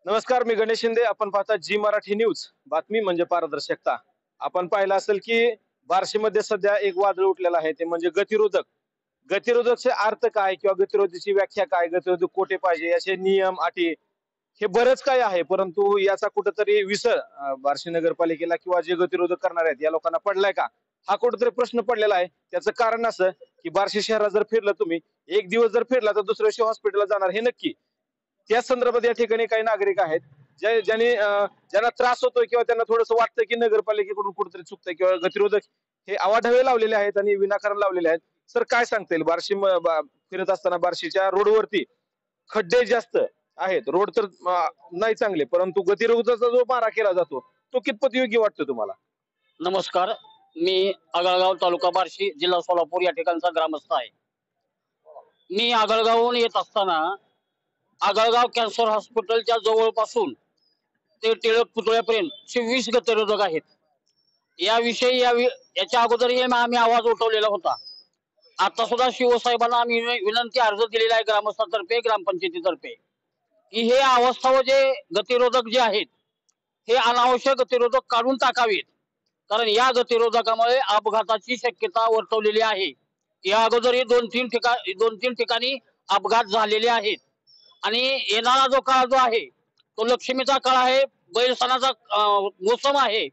नमस्कार, मी गणेश शिंदे. आपण पाहता जी मराठी न्यूज. बातमी म्हणजे पारदर्शकता. आपण पाहिलं असेल की बार्शीमध्ये सध्या एक वादळ उठलेलं आहे, ते म्हणजे गतिरोधक. गतिरोधकचे अर्थ काय किंवा गतिरोधकाची व्याख्या काय, गतिरोधक कोठे पाहिजे, याचे नियम अटी, हे बरंच काय आहे. परंतु याचा कुठेतरी विसर बार्शी नगरपालिकेला किंवा जे गतिरोधक करणार आहेत या लोकांना पडलाय का, हा कुठेतरी प्रश्न पडलेला आहे. त्याचं कारण असं की बार्शी शहरात जर फिरलं तुम्ही, एक दिवस जर फिरला तर दुसऱ्या दिवशी हॉस्पिटलला जाणार हे नक्की. त्याच संदर्भात या ठिकाणी काही नागरिक आहेत ज्यांना त्रास होतोय किंवा त्यांना थोडंसं वाटतं की नगरपालिकेकडून कुठेतरी चुकतंय किंवा गतिरोधक हे अवाढव्य लावलेले आहेत आणि विनाकारण लावलेले आहेत. सर, काय सांगता येईल? फिरत असताना बार्शीच्या रोडवरती खड्डे जास्त आहेत. रोड तर नाही चांगले, परंतु गतिरोधकाचा जो मारा केला जातो तो कितपत योग्य वाटतो तुम्हाला? नमस्कार, मी आगळगाव तालुका बार्शी जिल्हा सोलापूर या ठिकाणचा ग्रामस्थ आहे. मी आगळगावहून येत असताना आगळगाव कॅन्सर हॉस्पिटलच्या जवळपासून ते टिळक पुतळ्यापर्यंत 26 गतिरोधक आहेत. याविषयी याच्या अगोदरही आम्ही आवाज उठवलेला होता. आता सुद्धा शिवसाहेबांना आम्ही विनंती अर्ज दिलेला आहे ग्रामस्थांतर्फे, ग्रामपंचायतीतर्फे, की हे अवस्था व जे गतिरोधक जे आहेत हे अनावश्यक गतिरोधक काढून टाकावेत. कारण या गतिरोधकामुळे अपघाताची शक्यता वर्तवलेली आहे. या अगोदरही दोन तीन ठिकाणी अपघात झालेले आहेत. आणि येणारा जो काळ जो आहे तो लक्ष्मीचा काळ आहे, बैल सणाचा मोसम आहे,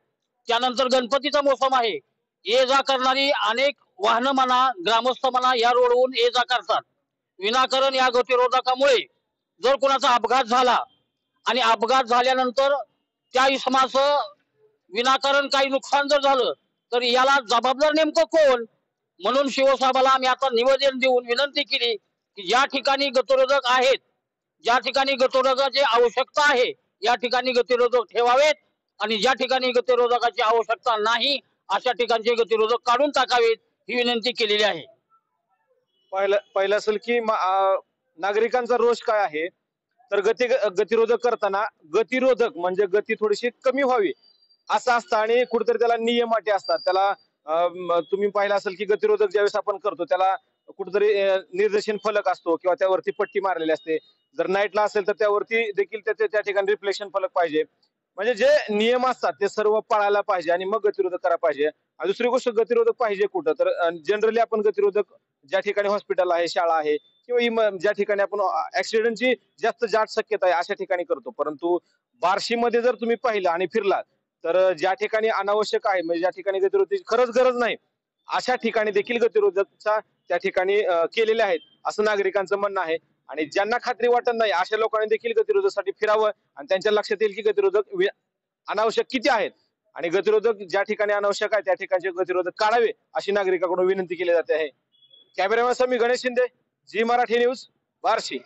त्यानंतर गणपतीचा मोसम आहे. ये जा करणारी अनेक वाहनं म्हणा, ग्रामस्थ म्हणा, या रोडवरून ये जा करतात. विनाकारण या गतिरोधकामुळे जर कोणाचा अपघात झाला आणि अपघात झाल्यानंतर त्या इसमाचं विनाकारण काही नुकसान जर झालं तर याला जबाबदार नेमकं कोण? म्हणून शिवसाहेबाला आम्ही आता निवेदन देऊन विनंती केली की ज्या ठिकाणी गतिरोधक आहेत, ज्या ठिकाणी गतिरोधकाची आवश्यकता आहे, या ठिकाणी गतिरोधक ठेवावेत आणि ज्या ठिकाणी गतिरोधकाची आवश्यकता नाही अशा ठिकाणचे गतिरोधक काढून टाकावेत, ही विनंती केलेली आहे. पहिलं असेल की नागरिकांचा रोष काय आहे, तर गतिरोधक करताना गतिरोधक म्हणजे गती थोडीशी कमी व्हावी असं असतं आणि कुठेतरी त्याला नियम अटी असतात. त्याला तुम्ही पाहिलं असेल की गतिरोधक ज्यावेळेस आपण करतो त्याला कुठेतरी निर्देशन फलक असतो किंवा त्यावरती पट्टी मारलेली असते. जर नाईटला असेल तर त्यावरती देखील त्या ठिकाणी रिफ्लेक्शन फलक पाहिजे. म्हणजे जे नियम असतात ते सर्व पाळायला पाहिजे आणि मग गतिरोधक करायला पाहिजे. आणि दुसरी गोष्ट, गतिरोधक पाहिजे कुठं, तर जनरली आपण गतिरोधक ज्या ठिकाणी हॉस्पिटल आहे, शाळा आहे किंवा ज्या ठिकाणी आपण ऍक्सिडेंटची जास्त शक्यता आहे अशा ठिकाणी करतो. परंतु बार्शीमध्ये जर तुम्ही पाहिलं आणि फिरलात तर ज्या ठिकाणी अनावश्यक आहे, म्हणजे ज्या ठिकाणी गतिरोधकाची खरंच गरज नाही अशा ठिकाणी देखील गतिरोधकचा त्या ठिकाणी केलेले आहेत असं नागरिकांचं म्हणणं आहे. आणि ज्यांना खात्री वाटत नाही अशा लोकांनी देखील गतिरोधकासाठी फिरावं आणि त्यांच्या लक्षात येईल की गतिरोधक अनावश्यक किती आहेत आणि गतिरोधक ज्या ठिकाणी अनावश्यक आहे त्या ठिकाणचे गतिरोधक काढावे अशी नागरिकांकडून विनंती केली जाते आहे. कॅमेरामॅन मी गणेश शिंदे, जी मराठी न्यूज, बार्शी.